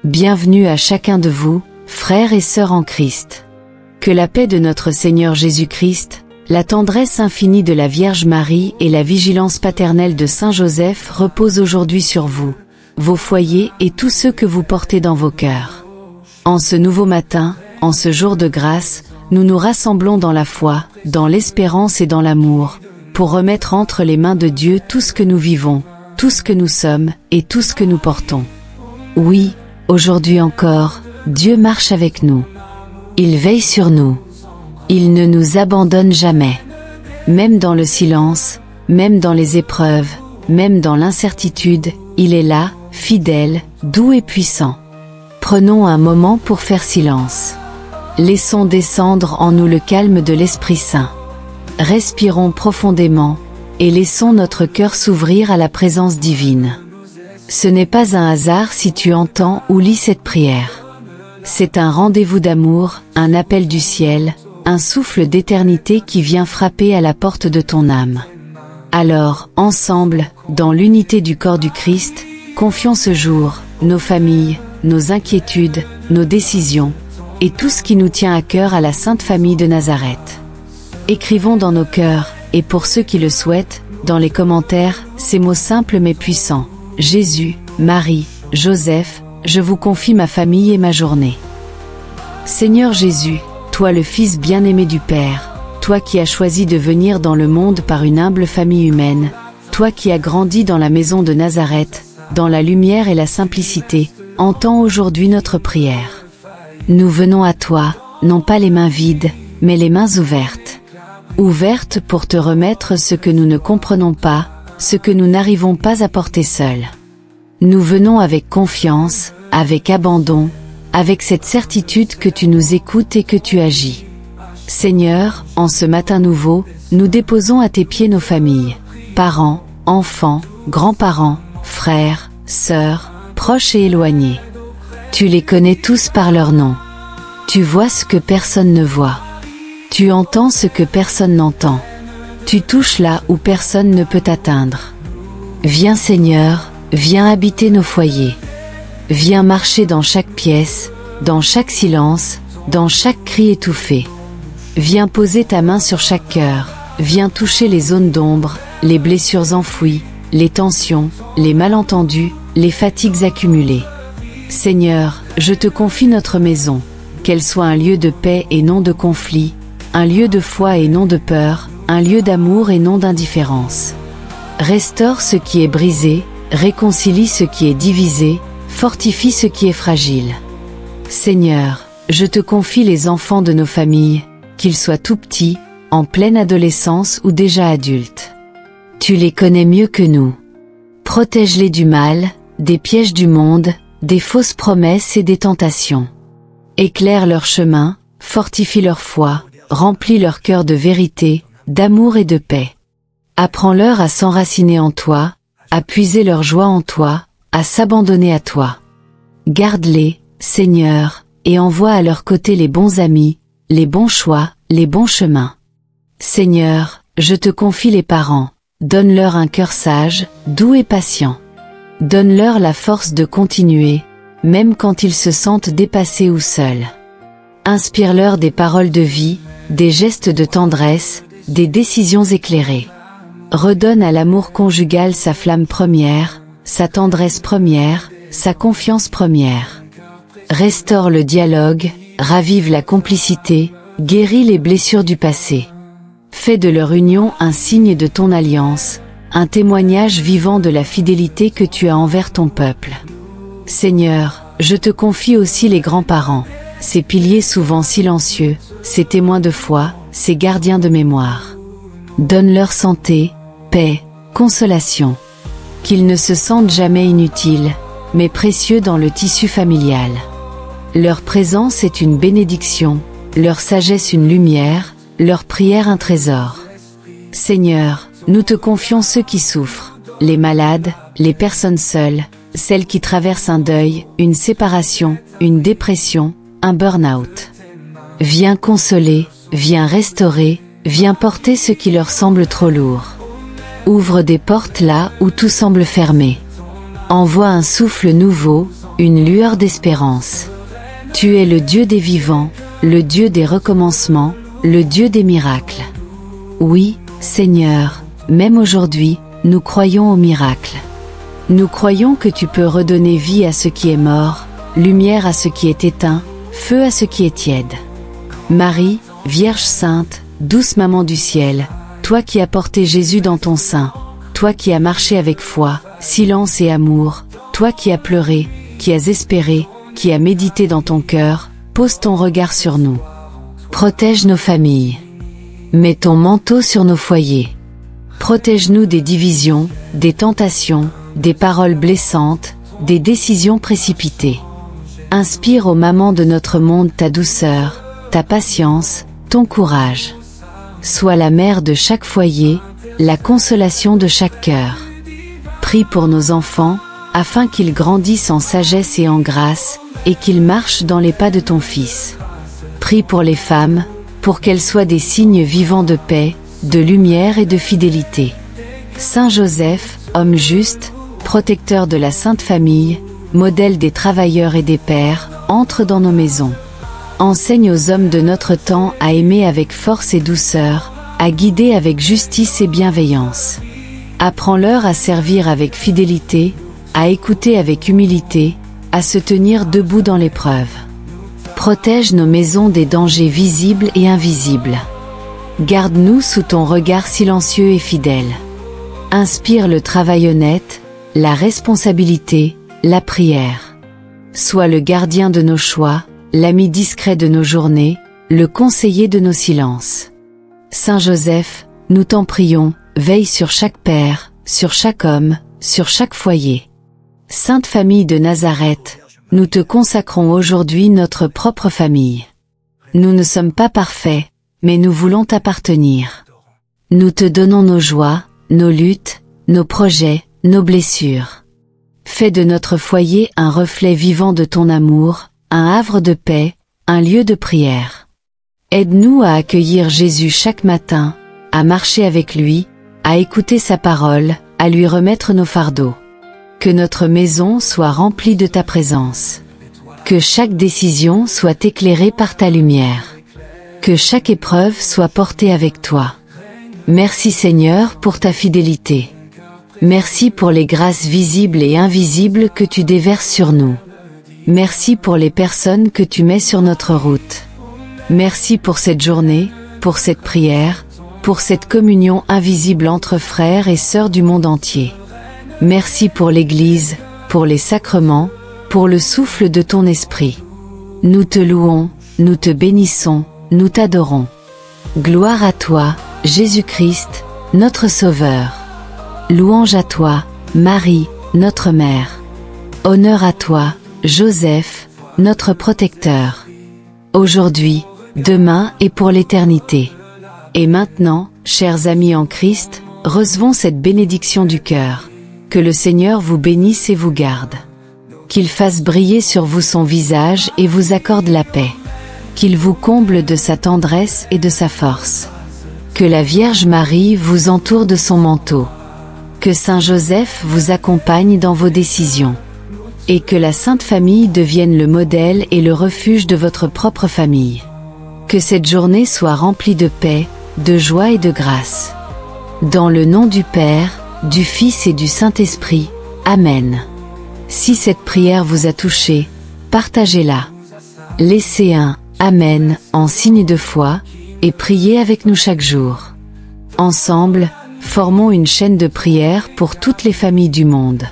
bienvenue à chacun de vous, frères et sœurs en Christ. Que la paix de notre Seigneur Jésus-Christ, la tendresse infinie de la Vierge Marie et la vigilance paternelle de Saint Joseph reposent aujourd'hui sur vous, vos foyers et tous ceux que vous portez dans vos cœurs. En ce nouveau matin, en ce jour de grâce, nous nous rassemblons dans la foi, dans l'espérance et dans l'amour, pour remettre entre les mains de Dieu tout ce que nous vivons, tout ce que nous sommes et tout ce que nous portons. Oui, aujourd'hui encore, Dieu marche avec nous. Il veille sur nous. Il ne nous abandonne jamais. Même dans le silence, même dans les épreuves, même dans l'incertitude, il est là, fidèle, doux et puissant. Prenons un moment pour faire silence. Laissons descendre en nous le calme de l'Esprit Saint. Respirons profondément, et laissons notre cœur s'ouvrir à la présence divine. Ce n'est pas un hasard si tu entends ou lis cette prière. C'est un rendez-vous d'amour, un appel du ciel, un souffle d'éternité qui vient frapper à la porte de ton âme. Alors, ensemble, dans l'unité du corps du Christ, confions ce jour, nos familles, nos inquiétudes, nos décisions, et tout ce qui nous tient à cœur à la Sainte Famille de Nazareth. Écrivons dans nos cœurs, et pour ceux qui le souhaitent, dans les commentaires, ces mots simples mais puissants. Jésus, Marie, Joseph, je vous confie ma famille et ma journée. Seigneur Jésus, toi le Fils bien-aimé du Père, toi qui as choisi de venir dans le monde par une humble famille humaine, toi qui as grandi dans la maison de Nazareth, dans la lumière et la simplicité, entends aujourd'hui notre prière. Nous venons à toi, non pas les mains vides, mais les mains ouvertes. Ouvertes pour te remettre ce que nous ne comprenons pas, ce que nous n'arrivons pas à porter seuls. Nous venons avec confiance, avec abandon, avec cette certitude que tu nous écoutes et que tu agis. Seigneur, en ce matin nouveau, nous déposons à tes pieds nos familles, parents, enfants, grands-parents, frères, sœurs, proches et éloignés. Tu les connais tous par leur nom. Tu vois ce que personne ne voit. Tu entends ce que personne n'entend. Tu touches là où personne ne peut atteindre. Viens Seigneur, viens habiter nos foyers. Viens marcher dans chaque pièce, dans chaque silence, dans chaque cri étouffé. Viens poser ta main sur chaque cœur, viens toucher les zones d'ombre, les blessures enfouies, les tensions, les malentendus, les fatigues accumulées. Seigneur, je te confie notre maison, qu'elle soit un lieu de paix et non de conflit, un lieu de foi et non de peur, un lieu d'amour et non d'indifférence. Restaure ce qui est brisé, réconcilie ce qui est divisé, fortifie ce qui est fragile. Seigneur, je te confie les enfants de nos familles, qu'ils soient tout petits, en pleine adolescence ou déjà adultes. Tu les connais mieux que nous. Protège-les du mal, des pièges du monde, des fausses promesses et des tentations. Éclaire leur chemin, fortifie leur foi, remplis leur cœur de vérité, d'amour et de paix. Apprends-leur à s'enraciner en toi, à puiser leur joie en toi, à s'abandonner à toi. Garde-les, Seigneur, et envoie à leur côté les bons amis, les bons choix, les bons chemins. Seigneur, je te confie les parents, donne-leur un cœur sage, doux et patient. Donne-leur la force de continuer, même quand ils se sentent dépassés ou seuls. Inspire-leur des paroles de vie, des gestes de tendresse, des décisions éclairées. Redonne à l'amour conjugal sa flamme première, sa tendresse première, sa confiance première. Restaure le dialogue, ravive la complicité, guéris les blessures du passé. Fais de leur union un signe de ton alliance, un témoignage vivant de la fidélité que tu as envers ton peuple. Seigneur, je te confie aussi les grands-parents, ces piliers souvent silencieux, ces témoins de foi, ces gardiens de mémoire. Donne-leur santé, paix, consolation. Qu'ils ne se sentent jamais inutiles, mais précieux dans le tissu familial. Leur présence est une bénédiction, leur sagesse une lumière, leur prière un trésor. Seigneur, nous te confions ceux qui souffrent, les malades, les personnes seules, celles qui traversent un deuil, une séparation, une dépression, un burn-out. Viens consoler, viens restaurer, viens porter ce qui leur semble trop lourd. Ouvre des portes là où tout semble fermé. Envoie un souffle nouveau, une lueur d'espérance. Tu es le Dieu des vivants, le Dieu des recommencements, le Dieu des miracles. Oui, Seigneur, même aujourd'hui, nous croyons aux miracles. Nous croyons que tu peux redonner vie à ce qui est mort, lumière à ce qui est éteint, feu à ce qui est tiède. Marie, Vierge Sainte, douce Maman du ciel, toi qui as porté Jésus dans ton sein, toi qui as marché avec foi, silence et amour, toi qui as pleuré, qui as espéré, qui as médité dans ton cœur, pose ton regard sur nous. Protège nos familles. Mets ton manteau sur nos foyers. Protège-nous des divisions, des tentations, des paroles blessantes, des décisions précipitées. Inspire aux mamans de notre monde ta douceur, ta patience, ton courage. Sois la mère de chaque foyer, la consolation de chaque cœur. Prie pour nos enfants, afin qu'ils grandissent en sagesse et en grâce, et qu'ils marchent dans les pas de ton Fils. Prie pour les femmes, pour qu'elles soient des signes vivants de paix, de lumière et de fidélité. Saint Joseph, homme juste, protecteur de la Sainte Famille, modèle des travailleurs et des pères, entre dans nos maisons. Enseigne aux hommes de notre temps à aimer avec force et douceur, à guider avec justice et bienveillance. Apprends-leur à servir avec fidélité, à écouter avec humilité, à se tenir debout dans l'épreuve. Protège nos maisons des dangers visibles et invisibles. Garde-nous sous ton regard silencieux et fidèle. Inspire le travail honnête, la responsabilité, la prière. Sois le gardien de nos choix, l'ami discret de nos journées, le conseiller de nos silences. Saint Joseph, nous t'en prions, veille sur chaque père, sur chaque homme, sur chaque foyer. Sainte Famille de Nazareth, nous te consacrons aujourd'hui notre propre famille. Nous ne sommes pas parfaits, mais nous voulons t'appartenir. Nous te donnons nos joies, nos luttes, nos projets, nos blessures. Fais de notre foyer un reflet vivant de ton amour, un havre de paix, un lieu de prière. Aide-nous à accueillir Jésus chaque matin, à marcher avec lui, à écouter sa parole, à lui remettre nos fardeaux. Que notre maison soit remplie de ta présence. Que chaque décision soit éclairée par ta lumière. Que chaque épreuve soit portée avec toi. Merci Seigneur pour ta fidélité. Merci pour les grâces visibles et invisibles que tu déverses sur nous. Merci pour les personnes que tu mets sur notre route. Merci pour cette journée, pour cette prière, pour cette communion invisible entre frères et sœurs du monde entier. Merci pour l'Église, pour les sacrements, pour le souffle de ton esprit. Nous te louons, nous te bénissons, nous t'adorons. Gloire à toi, Jésus-Christ, notre Sauveur. Louange à toi, Marie, notre Mère. Honneur à toi, Joseph, notre protecteur. Aujourd'hui, demain et pour l'éternité. Et maintenant, chers amis en Christ, recevons cette bénédiction du cœur. Que le Seigneur vous bénisse et vous garde. Qu'il fasse briller sur vous son visage et vous accorde la paix. Qu'il vous comble de sa tendresse et de sa force. Que la Vierge Marie vous entoure de son manteau. Que Saint Joseph vous accompagne dans vos décisions. Et que la Sainte Famille devienne le modèle et le refuge de votre propre famille. Que cette journée soit remplie de paix, de joie et de grâce. Dans le nom du Père, du Fils et du Saint-Esprit. Amen. Si cette prière vous a touché, partagez-la. Laissez un « Amen » en signe de foi, et priez avec nous chaque jour. Ensemble, formons une chaîne de prière pour toutes les familles du monde.